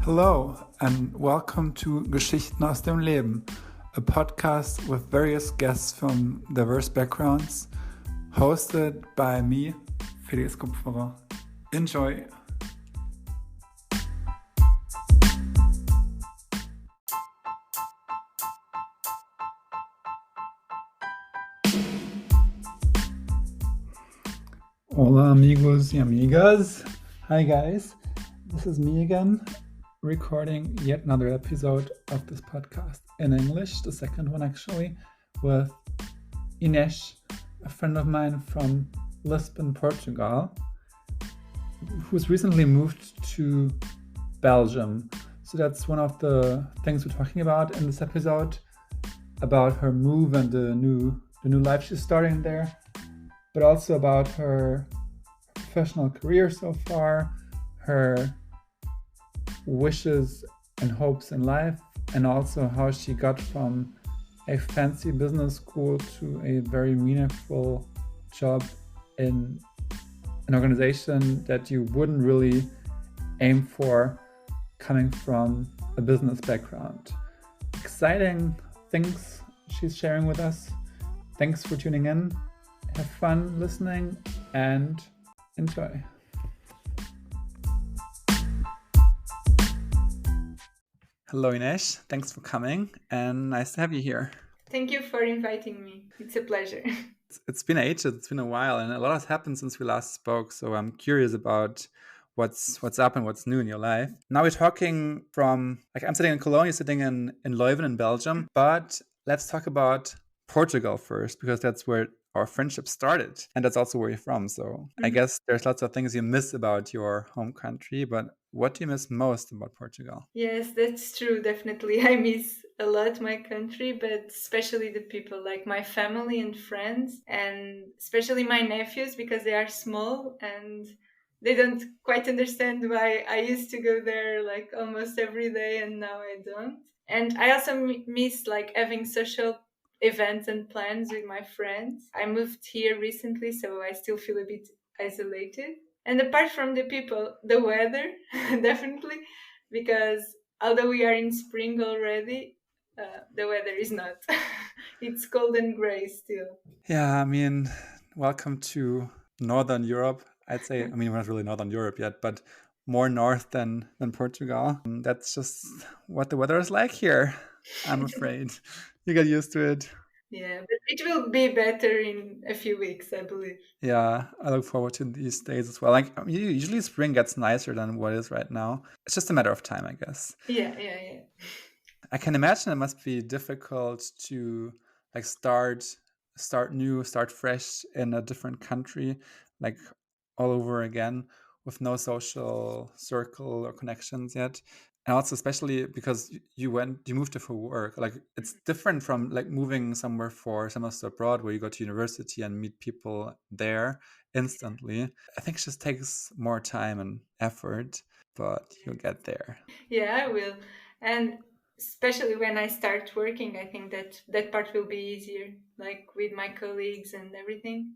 Hello and welcome to Geschichten aus dem Leben, a podcast with various guests from diverse backgrounds, hosted by me, Felix Kupferer. Enjoy! Hola amigos y amigas. Hi guys, this is me again, recording yet another episode of this podcast in English, the second one actually, with Inês, a friend of mine from Lisbon, Portugal, who's recently moved to Belgium. So that's one of the things we're talking about in this episode, about her move and the new life she's starting there, but also about her professional career so far, her wishes and hopes in life, and also how she got from a fancy business school to a very meaningful job in an organization that you wouldn't really aim for coming from a business background. Exciting things she's sharing with us. Thanks for tuning in. Have fun listening and enjoy. Hello Inês, thanks for coming and nice to have you here. Thank you for inviting me. It's a pleasure. It's been ages, it's been a while, and a lot has happened since we last spoke, so I'm curious about what's up and what's new in your life. Now we're talking from, I'm sitting in Cologne, you're sitting in Leuven in Belgium, but let's talk about Portugal first, because that's where our friendship started, and that's also where you're from. So I guess there's lots of things you miss about your home country, but what do you miss most about Portugal? Yes, that's true. Definitely. I miss a lot my country, but especially the people, like my family and friends, and especially my nephews, because they are small and they don't quite understand why I used to go there like almost every day and now I don't. And I also miss like having social events and plans with my friends. I moved here recently, so I still feel a bit isolated. And apart from the people, the weather, definitely, because although we are in spring already, the weather is not. It's cold and gray still. Yeah, I mean, welcome to Northern Europe. I'd say, we're not really Northern Europe yet, but more north than Portugal. That's just what the weather is like here, I'm afraid. You get used to it. Yeah, but it will be better in a few weeks, I believe. Yeah, I look forward to these days as well. Usually spring gets nicer than what it is right now. It's just a matter of time, I guess. Yeah. I can imagine it must be difficult to start new, start fresh in a different country, like all over again with no social circle or connections yet. And also especially because you moved there for work. Like it's different from like moving somewhere for a semester abroad where you go to university and meet people there instantly. I think it just takes more time and effort, but you'll get there. Yeah, I will. And especially when I start working, I think that part will be easier, like with my colleagues and everything.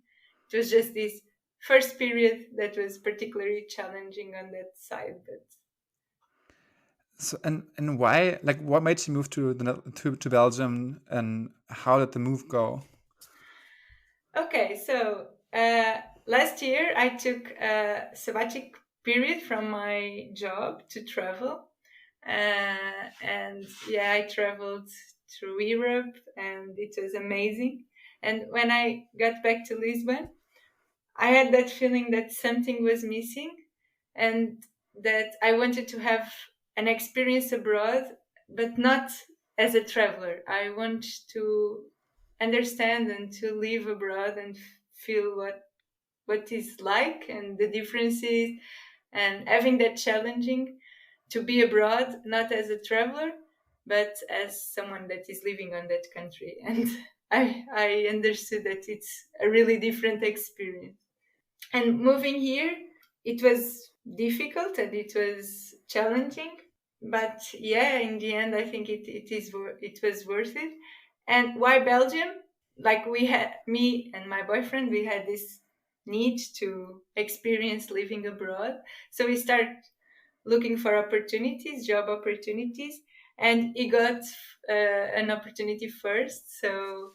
It was just this first period that was particularly challenging on that side, but So and why, like, what made you move to Belgium, and how did the move go? okay. So last year I took a sabbatic period from my job to travel, and yeah, I traveled through Europe, and it was amazing. And when I got back to Lisbon, I had that feeling that something was missing and that I wanted to have an experience abroad, but not as a traveler. I want to understand and to live abroad and feel what is like and the differences, and having that challenging to be abroad, not as a traveler, but as someone that is living on that country. And I understood that it's a really different experience. And moving here, it was difficult and it was challenging, but yeah, in the end, I think it was worth it. And why Belgium? Like we had, me and my boyfriend, we had this need to experience living abroad, so we start looking for opportunities, job opportunities, and he got an opportunity first. So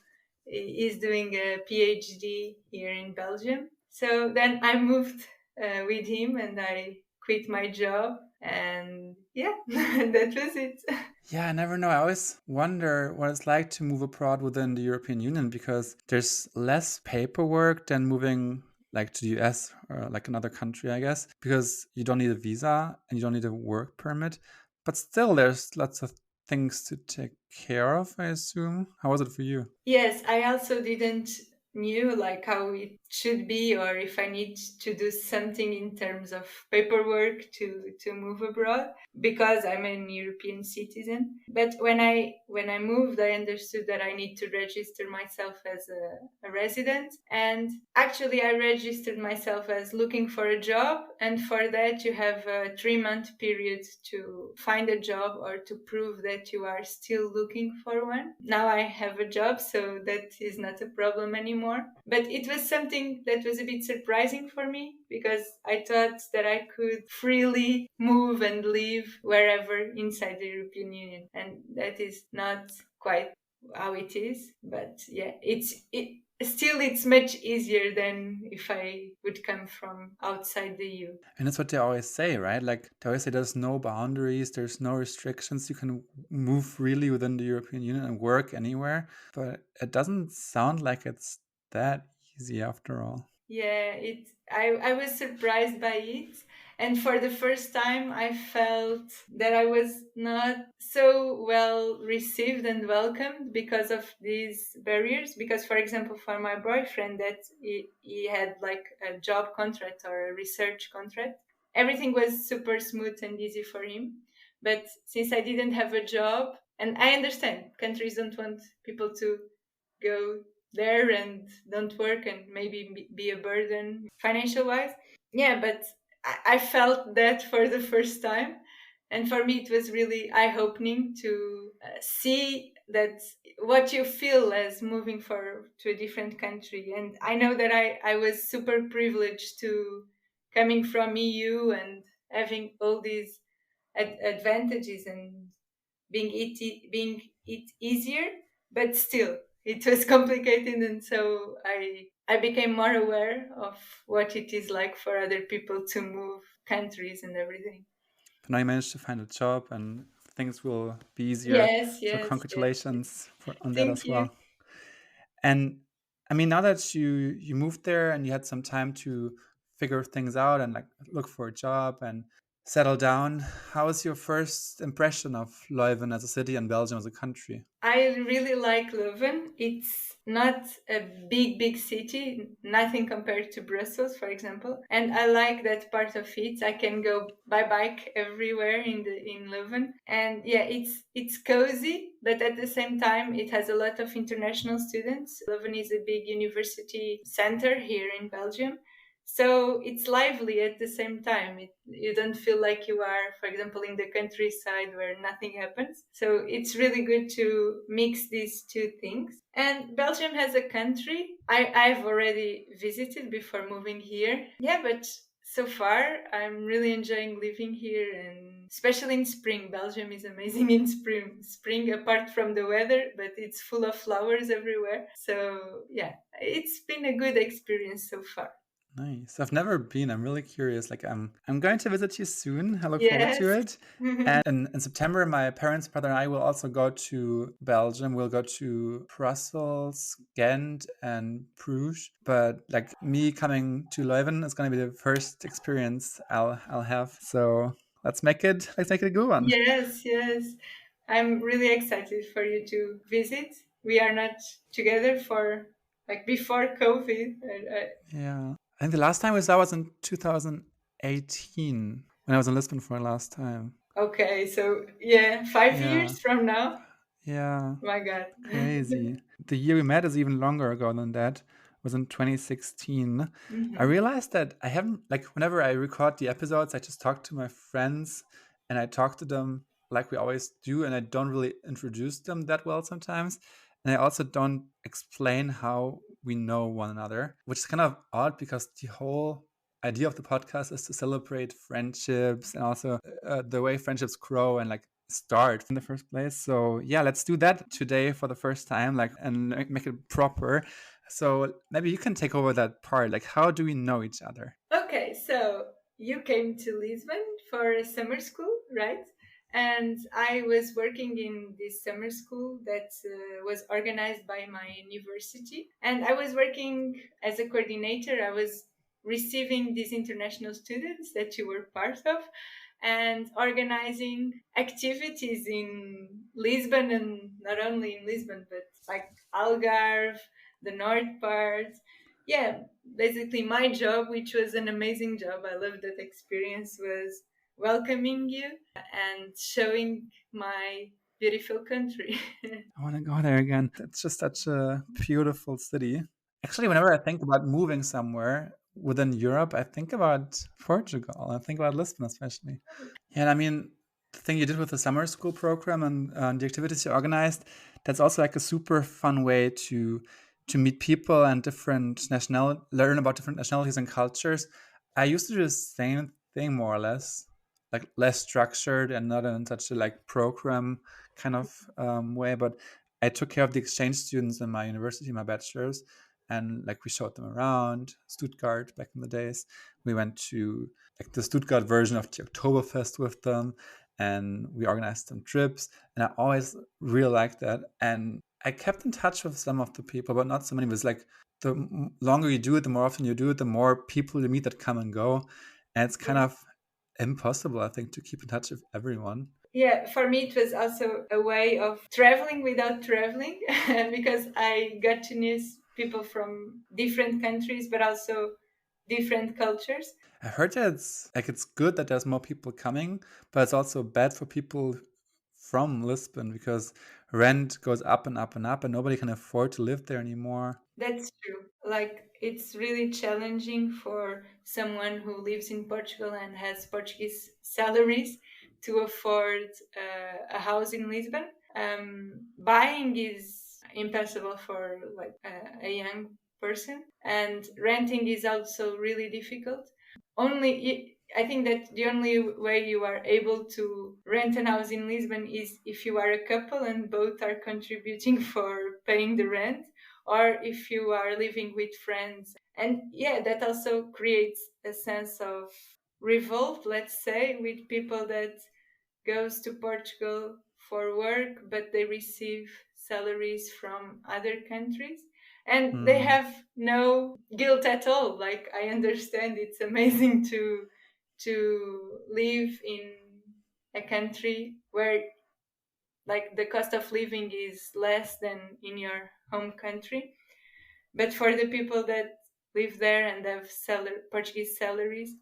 he's doing a PhD here in Belgium. So then I moved with him, and I quit my job, and yeah, that was it. Yeah, I never know. I always wonder what it's like to move abroad within the European Union because there's less paperwork than moving like to the US or like another country, I guess, because you don't need a visa and you don't need a work permit. But still, there's lots of things to take care of, I assume. How was it for you? Yes, I also didn't knew like how it should be, or if I need to do something in terms of paperwork to move abroad, because I'm an European citizen. But when I moved, I understood that I need to register myself as a resident, and actually I registered myself as looking for a job, and for that you have a 3-month period to find a job or to prove that you are still looking for one. Now I have a job, so that is not a problem anymore. But it was something that was a bit surprising for me, because I thought that I could freely move and live wherever inside the European Union, and that is not quite how it is. But yeah, it's much easier than if I would come from outside the EU. And that's what they always say, right? Like they always say there's no boundaries, there's no restrictions. You can move freely within the European Union and work anywhere. But it doesn't sound like it's that easy after all. Yeah, I was surprised by it. And for the first time I felt that I was not so well received and welcomed because of these barriers. Because for example, for my boyfriend, that he had like a job contract or a research contract, everything was super smooth and easy for him. But since I didn't have a job, and I understand countries don't want people to go there and don't work and maybe be a burden financial wise. Yeah, but I felt that for the first time. And for me, it was really eye opening to see that what you feel as moving to a different country. And I know that I was super privileged to coming from EU and having all these advantages and being it easier, but still it was complicated, and so I became more aware of what it is like for other people to move countries and everything. But now you managed to find a job and things will be easier. Yes, So yes, yes. congratulations on that Thank as you. well. And I mean, now that you moved there and you had some time to figure things out and like look for a job and settle down, how was your first impression of Leuven as a city and Belgium as a country? I really like Leuven. It's not a big city, nothing compared to Brussels, for example. And I like that part of it. I can go by bike everywhere in Leuven. And yeah, it's cozy, but at the same time it has a lot of international students. Leuven is a big university center here in Belgium. So it's lively at the same time. You don't feel like you are, for example, in the countryside where nothing happens. So it's really good to mix these two things. And Belgium has a country I've already visited before moving here. Yeah, but so far I'm really enjoying living here, and especially in spring. Belgium is amazing in spring. Spring, apart from the weather, but it's full of flowers everywhere. So yeah, it's been a good experience so far. Nice. I've never been. I'm really curious. Like I'm going to visit you soon. I look forward to Yes. it. And in September, my parents, brother, and I will also go to Belgium. We'll go to Brussels, Ghent, and Bruges. But like me coming to Leuven is going to be the first experience I'll have. So let's make it a good one. Yes, yes. I'm really excited for you to visit. We are not together for like before COVID. Yeah. I think the last time we saw was in 2018 when I was in Lisbon for the last time. Okay, so yeah, 5 years Yeah. from now. Yeah. My God. Crazy. The year we met is even longer ago than that. It was in 2016. I Mhm. realized that I haven't, like, whenever I record the episodes, I just talk to my friends and I talk to them like we always do, and I don't really introduce them that well sometimes. And I also don't explain how we know one another, which is kind of odd because the whole idea of the podcast is to celebrate friendships and also the way friendships grow and like start in the first place. So yeah, let's do that today for the first time, like, and make it proper. So maybe you can take over that part. Like, how do we know each other? Okay, so you came to Lisbon for a summer school, right? And I was working in this summer school that was organized by my university. And I was working as a coordinator. I was receiving these international students that you were part of and organizing activities in Lisbon, and not only in Lisbon, but like Algarve, the north part. Yeah, basically my job, which was an amazing job. I loved that experience, was welcoming you and showing my beautiful country. I want to go there again. It's just such a beautiful city. Actually, whenever I think about moving somewhere within Europe, I think about Portugal. I think about Lisbon, especially. Yeah, and I mean, the thing you did with the summer school program and the activities you organized, that's also like a super fun way to meet people and learn about different nationalities and cultures. I used to do the same thing more or less, like less structured and not in such a like program kind of way. But I took care of the exchange students in my university, my bachelor's, and like we showed them around Stuttgart back in the days. We went to like the Stuttgart version of the Oktoberfest with them, and we organized some trips. And I always really liked that. And I kept in touch with some of the people, but not so many. It was like the longer you do it, the more often you do it, the more people you meet that come and go. And it's kind of impossible, I think, to keep in touch with everyone. Yeah, for me it was also a way of traveling without traveling because I got to know people from different countries, but also different cultures. I heard that it's good that there's more people coming, but it's also bad for people from Lisbon because rent goes up and up and up, and nobody can afford to live there anymore. That's true. Like, it's really challenging for someone who lives in Portugal and has Portuguese salaries to afford a house in Lisbon. Buying is impossible for like a young person, and renting is also really difficult. I think that the only way you are able to rent a house in Lisbon is if you are a couple and both are contributing for paying the rent, or if you are living with friends. And yeah, that also creates a sense of revolt, let's say, with people that goes to Portugal for work, but they receive salaries from other countries. And they Hmm. have no guilt at all. Like, I understand it's amazing to live in a country where like the cost of living is less than in your home country. But for the people that live there and have Portuguese salaries,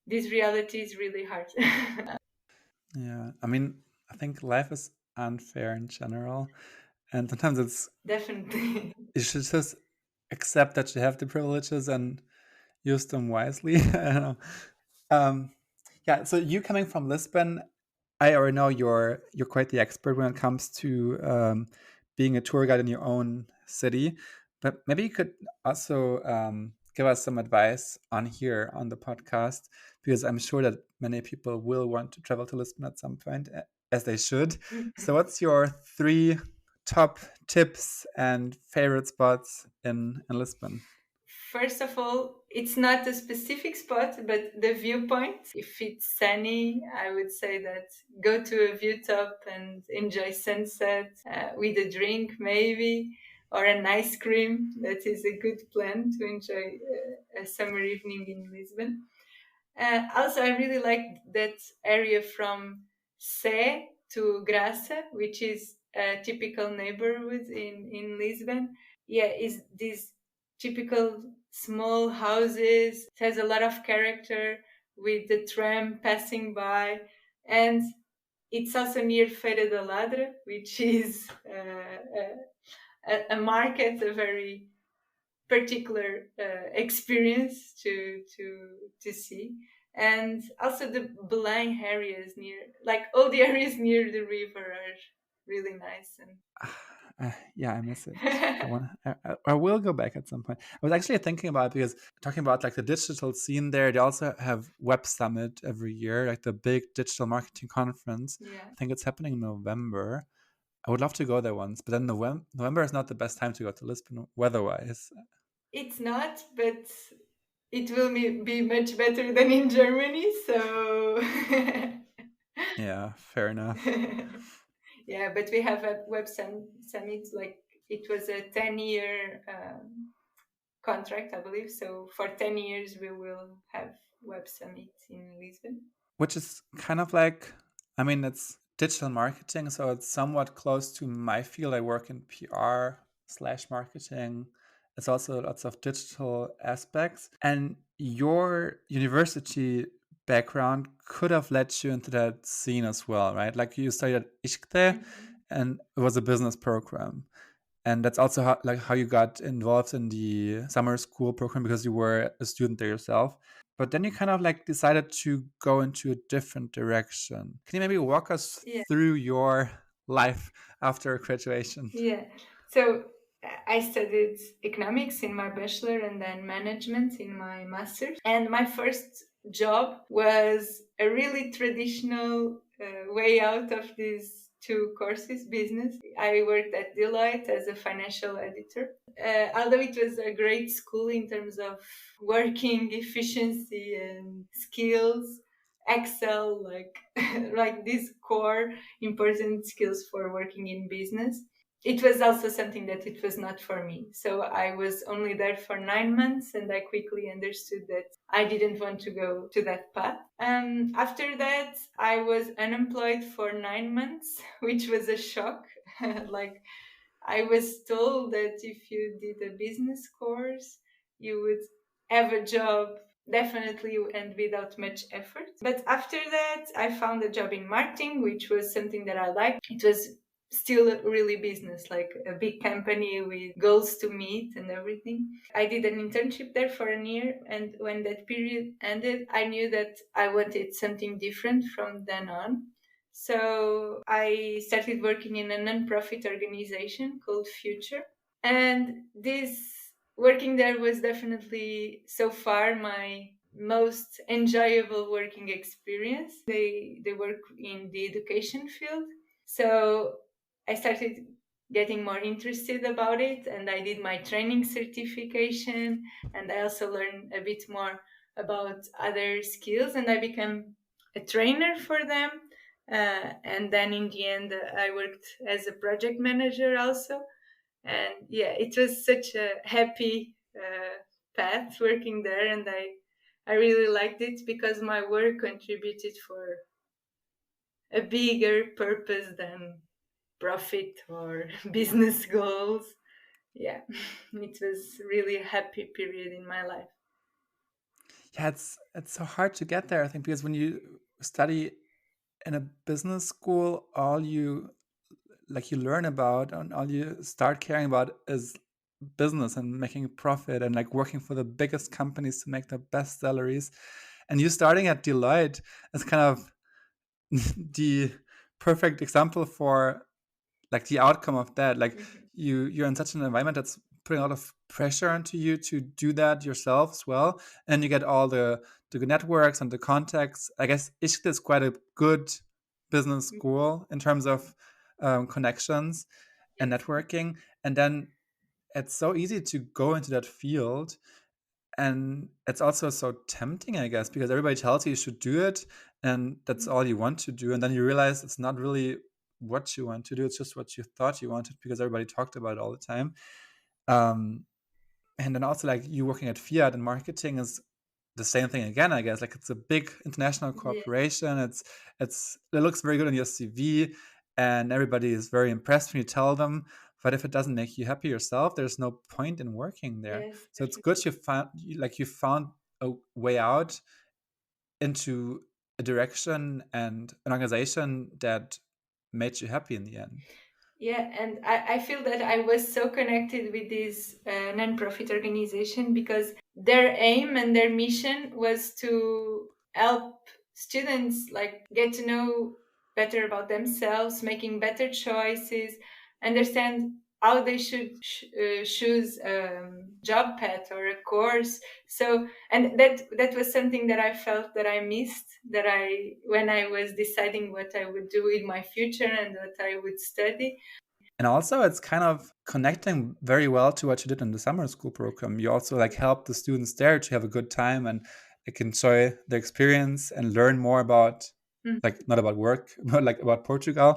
this reality is really hard. Yeah, I mean, I think life is unfair in general, and sometimes Definitely. you should just accept that you have the privileges and use them wisely. I don't know. Um, yeah, so you coming from Lisbon, I already know you're quite the expert when it comes to being a tour guide in your own city. But maybe you could also give us some advice on here on the podcast, because I'm sure that many people will want to travel to Lisbon at some point, as they should. So, what's your three top tips and favorite spots in Lisbon? First of all, it's not a specific spot, but the viewpoint. If it's sunny, I would say that go to a view top and enjoy sunset with a drink, maybe, or an ice cream. That is a good plan to enjoy a summer evening in Lisbon. Also, I really like that area from Sé to Graça, which is a typical neighborhood in Lisbon. Yeah, is this typical small houses. It has a lot of character with the tram passing by, and it's also near Feira da Ladra, which is a market, a very particular experience to see. And also the Belém areas near, like all the areas near the river are really nice. And Yeah, I miss it. I will go back at some point. I was actually thinking about it because talking about like the digital scene there, they also have Web Summit every year, like the big digital marketing conference. yeah, I think it's happening in November. I would love to go there once, but then November is not the best time to go to Lisbon weather-wise. it's not, but it will be much better than in Germany. So Yeah, fair enough. yeah, but we have a summit. Like it was a 10-year contract, I believe. So for 10 years, we will have Web Summit in Lisbon. Which is kind of like, I mean, it's digital marketing, so it's somewhat close to my field. I work in PR/marketing. It's also lots of digital aspects. And your university background could have led you into that scene as well, right? Like you studied at ISKTE Mhm. and it was a business program. And that's also how you got involved in the summer school program because you were a student there yourself. But then you kind of like decided to go into a different direction. Can you maybe walk us Yeah, through your life after graduation? yeah. So I studied economics in my bachelor and then management in my master's. And my first job was a really traditional way out of these two courses, business. I worked at Deloitte as a financial editor. Although it was a great school in terms of working efficiency and skills, Excel, like like these core important skills for working in business. It was also something that it was not for me. So I was only there for 9 months and I quickly understood that I didn't want to go to that path. After that, I was unemployed for 9 months, which was a shock. Like I was told that if you did a business course, you would have a job definitely and without much effort. But after that, I found a job in marketing, which was something that I liked. It was still really business, like a big company with goals to meet and everything. I did an internship there for a year, and when that period ended, I knew that I wanted something different from then on. So I started working in a non-profit organization called Future. And this working there was definitely so far my most enjoyable working experience. They work in the education field. So I started getting more interested about it and I did my training certification and I also learned a bit more about other skills and I became a trainer for them. And then in the end, I worked as a project manager also. And yeah, it was such a happy path working there, and I really liked it because my work contributed for a bigger purpose than profit or business goals. Yeah, it was really a happy period in my life. Yeah, it's so hard to get there, I think, because when you study in a business school, all you you learn about and all you start caring about is business and making a profit and like working for the biggest companies to make the best salaries. And you starting at Deloitte is kind of the perfect example for like the outcome of that. Like Mhm. you're in such an environment that's putting a lot of pressure onto you to do that yourself as well, and you get all the networks and the contacts. I guess ISKT is quite a good business school in terms of connections and Yes. networking, and then it's so easy to go into that field, and it's also so tempting, I guess, because everybody tells you should do it and that's all you want to do, and then you realize it's not really what you want to do, it's just what you thought you wanted because everybody talked about it all the time. um, and then also like you working at Fiat and marketing is the same thing again, I guess. Like it's a big international Yeah. corporation. It looks very good on your CV, and everybody is very impressed when you tell them. But if it doesn't make you happy yourself, there's no point in working there. Yes, So it's good definitely. you found a way out into a direction and an organization that made you happy in the end. Yeah, and I feel that I was so connected with this non-profit organization because their aim and their mission was to help students like get to know better about themselves, making better choices, understand how they should choose a job path or a course. So, and that was something that I felt that I missed, that I when I was deciding what I would do in my future and what I would study. And also, it's kind of connecting very well to what you did in the summer school program. You also like help the students there to have a good time and like enjoy the experience and learn more about like not about work, but like about Portugal.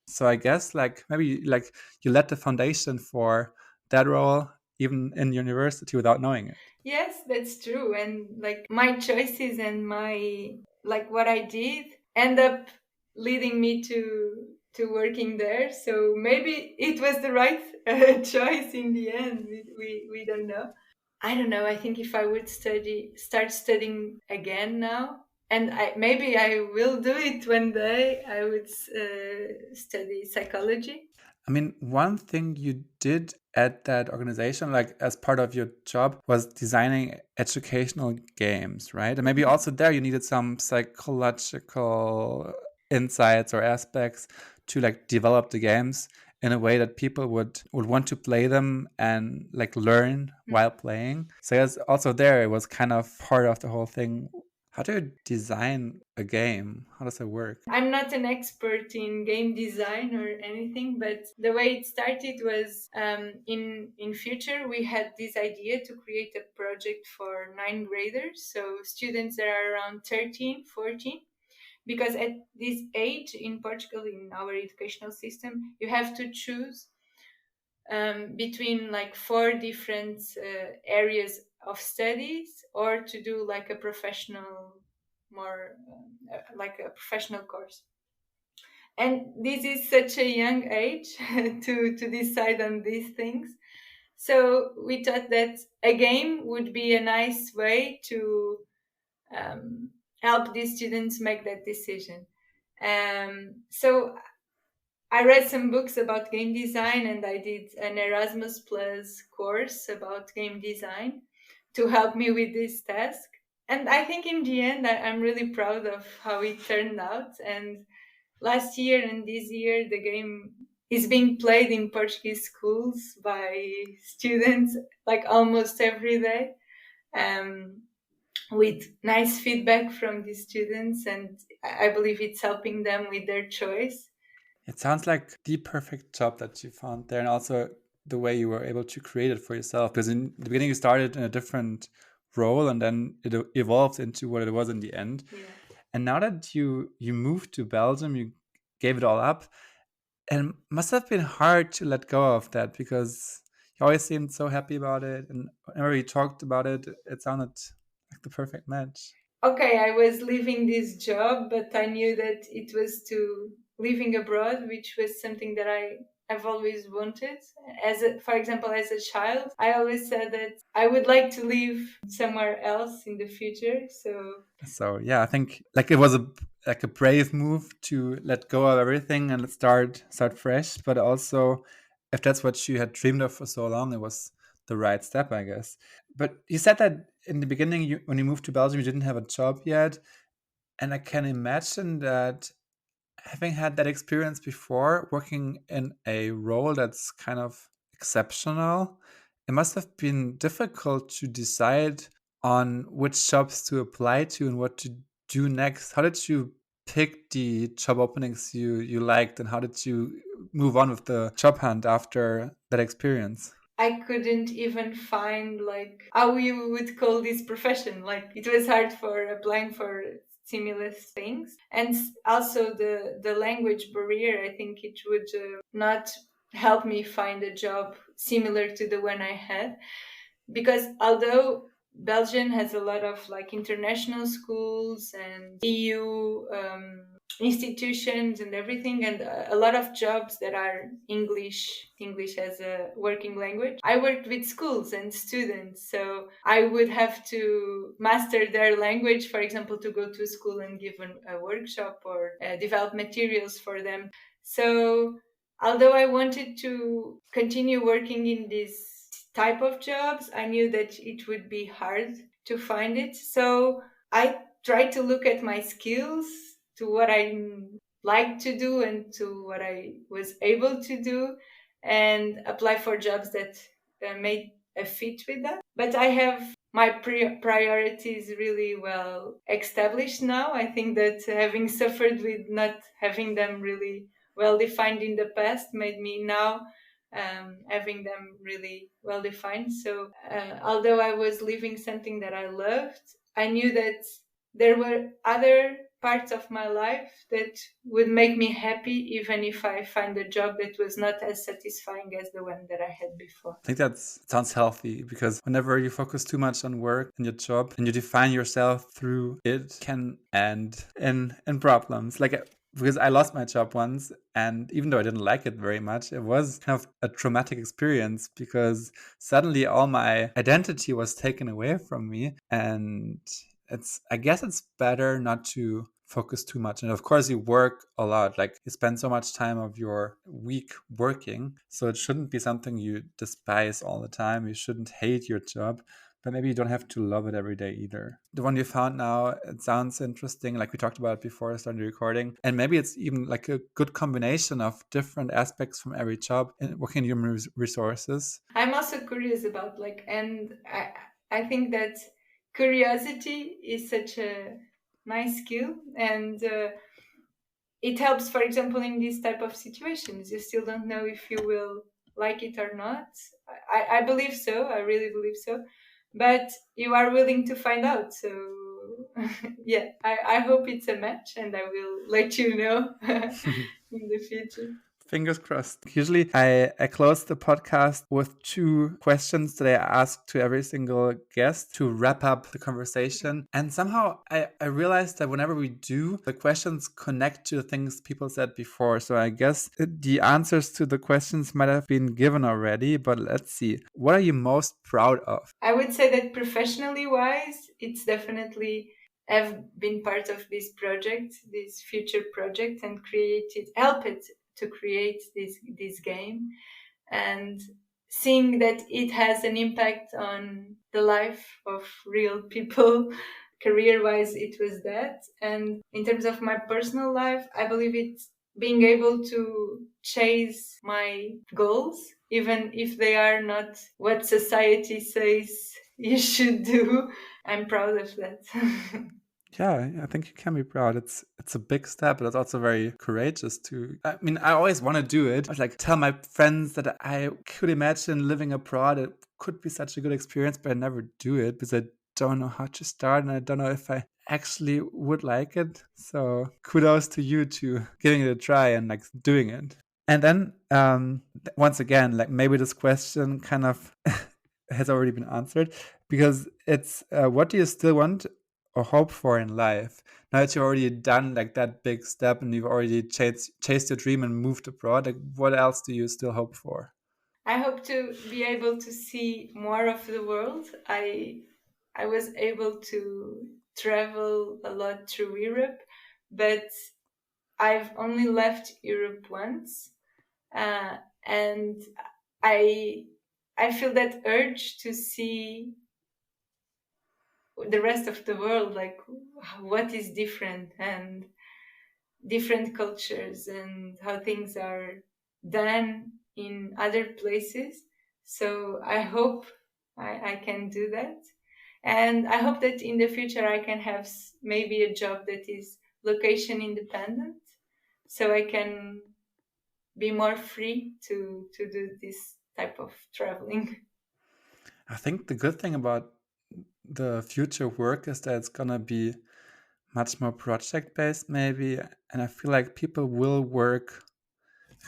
So I guess like maybe like you let the foundation for that role even in university without knowing it. Yes, that's true. And like my choices and my like what I did end up leading me to working there. So maybe it was the right choice in the end. We don't know. I don't know. I think if I would start studying again now, and maybe I will do it one day, I would study psychology. I mean, one thing you did at that organization, like as part of your job, was designing educational games, right? And maybe also there you needed some psychological insights or aspects to like develop the games in a way that people would want to play them and like learn while playing. So yes, also there it was kind of part of the whole thing. How do you design a game? How does it work? I'm not an expert in game design or anything, but the way it started was in future we had this idea to create a project for ninth graders, so students that are around 13, 14, because at this age in Portugal in our educational system you have to choose between like four different areas of studies or to do like a professional more like a professional course, and this is such a young age to decide on these things. So we thought that a game would be a nice way to um, help these students make that decision. So I read some books about game design and I did an Erasmus Plus course about game design to help me with this task. And I think in the end, I'm really proud of how it turned out. And last year and this year, the game is being played in Portuguese schools by students like almost every day, um, with nice feedback from the students. And I believe it's helping them with their choice. It sounds like the perfect job that you found there, and also the way you were able to create it for yourself. Because in the beginning, you started in a different role, and then it evolved into what it was in the end. Yeah. And now that you moved to Belgium, you gave it all up, and it must have been hard to let go of that because you always seemed so happy about it, and whenever you talked about it, it sounded like the perfect match. Okay, I was leaving this job, but I knew that it was to living abroad, which was something that I've always wanted. For example, as a child, I always said that I would like to live somewhere else in the future. So So yeah, I think like it was a brave move to let go of everything and start fresh. But also, if that's what you had dreamed of for so long, it was the right step, I guess. But you said that in the beginning, when you moved to Belgium, you didn't have a job yet, and I can imagine that having had that experience before, working in a role that's kind of exceptional, it must have been difficult to decide on which jobs to apply to and what to do next. How did you pick the job openings you liked, and how did you move on with the job hunt after that experience? I couldn't even find like how you would call this profession. Like it was hard for applying for similar things, and also the language barrier. I think it would not help me find a job similar to the one I had, because although Belgium has a lot of like international schools and EU institutions and everything, and a lot of jobs that are English as a working language. I worked with schools and students, so I would have to master their language, for example, to go to school and give a workshop or develop materials for them. So although I wanted to continue working in this type of jobs, I knew that it would be hard to find it. So I tried to look at my skills, to what I liked to do and to what I was able to do, and apply for jobs that made a fit with that. But I have my priorities really well established now. I think that having suffered with not having them really well defined in the past made me now having them really well defined. So, although I was living something that I loved, I knew that there were other parts of my life that would make me happy, even if I find a job that was not as satisfying as the one that I had before. I think that sounds healthy, because whenever you focus too much on work and your job and you define yourself through it, can end in problems. Because I lost my job once, and even though I didn't like it very much, it was kind of a traumatic experience, because suddenly all my identity was taken away from me. And I guess it's better not to focus too much. And of course, you work a lot, like you spend so much time of your week working. So it shouldn't be something you despise all the time. You shouldn't hate your job, but maybe you don't have to love it every day either. The one you found now, it sounds interesting, like we talked about before starting the recording. And maybe it's even like a good combination of different aspects from every job in working in human resources. I'm also curious about and I think that curiosity is such a nice skill, and it helps, for example, in these type of situations. You still don't know if you will like it or not. I believe so. I really believe so. But you are willing to find out. So, yeah, I hope it's a match, and I will let you know in the future. Fingers crossed. Usually, I close the podcast with 2 questions that I ask to every single guest to wrap up the conversation. And somehow I realized that whenever we do, the questions connect to the things people said before. So I guess the answers to the questions might have been given already, but let's see. What are you most proud of? I would say that professionally wise, it's definitely have been part of this project, this future project, and help it to create this game, and seeing that it has an impact on the life of real people. Career wise, it was that. And in terms of my personal life, I believe it's being able to chase my goals, even if they are not what society says you should do. I'm proud of that. Yeah, I think you can be proud. It's a big step, but it's also very courageous to. I mean, I always want to do it. I was like tell my friends that I could imagine living abroad. It could be such a good experience, but I never do it because I don't know how to start, and I don't know if I actually would like it. So kudos to you to giving it a try and like doing it. And then once again, like maybe this question kind of has already been answered, because it's what do you still want or hope for in life? Now that you've already done like that big step and you've already chased your dream and moved abroad, like what else do you still hope for? I hope to be able to see more of the world. I was able to travel a lot through Europe, but I've only left Europe once, and I I feel that urge to see the rest of the world, like what is different, and different cultures, and how things are done in other places. So I hope I can do that. And I hope that in the future I can have maybe a job that is location independent, so I can be more free to do this type of traveling. I think the good thing about the future work is that it's gonna be much more project based, maybe. And I feel like people will work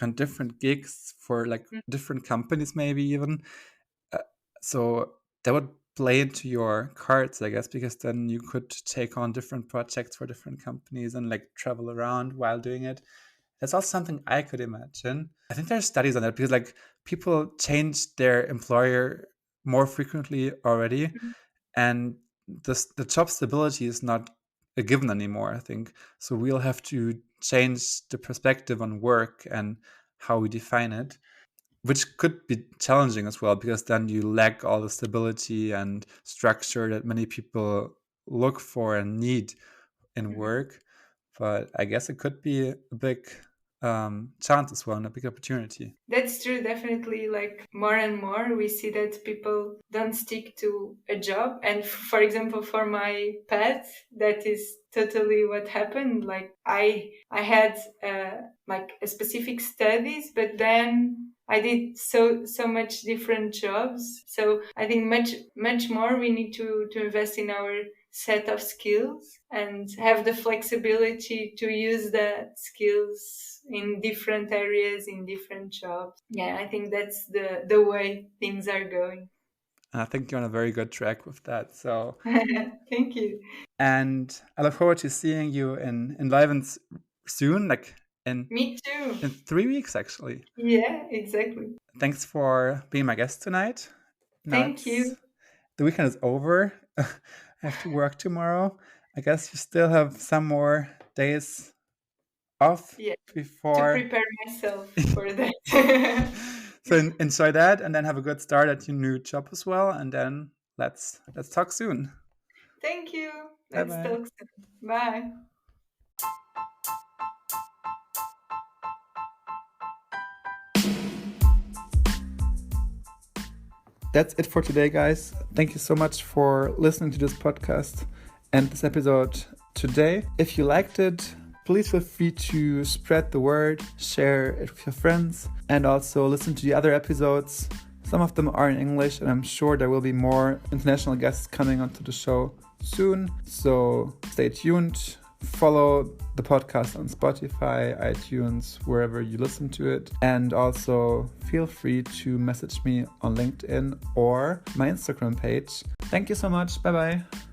on different gigs for like different companies, maybe even. Uh, so that would play into your cards, I guess, because then you could take on different projects for different companies and like travel around while doing it. That's also something I could imagine. I think there's studies on that, because like people change their employer more frequently already, and the job stability is not a given anymore, I think. So we'll have to change the perspective on work and how we define it, which could be challenging as well, because then you lack all the stability and structure that many people look for and need in Mhm. work. but I guess it could be a big chance as well, and a big opportunity. That's true, definitely. Like more and more, we see that people don't stick to a job. And for example, for my pet, that is totally what happened. Like I had like a specific studies, but then I did so much different jobs. So I think much more we need to invest in our set of skills and have the flexibility to use that skills in different areas, in different jobs. Yeah, I think that's the way things are going. I think you're on a very good track with that. So Thank you. and I look forward to seeing you in Leiden soon, like in Me too. 3 weeks actually. Yeah, exactly. Thanks for being my guest tonight. Now Thank you. the weekend is over. I have to work tomorrow. I guess you still have some more days off Yeah, to before. prepare myself for that. So enjoy that, and then have a good start at your new job as well. And then let's talk soon. Thank you. Bye Let's bye. talk soon. Bye. That's it for today, guys. Thank you so much for listening to this podcast and this episode today. If you liked it, please feel free to spread the word, share it with your friends, and also listen to the other episodes. Some of them are in English, and I'm sure there will be more international guests coming onto the show soon. So stay tuned. Follow the podcast on Spotify, iTunes, wherever you listen to it. And also feel free to message me on LinkedIn or my Instagram page. Thank you so much. Bye bye.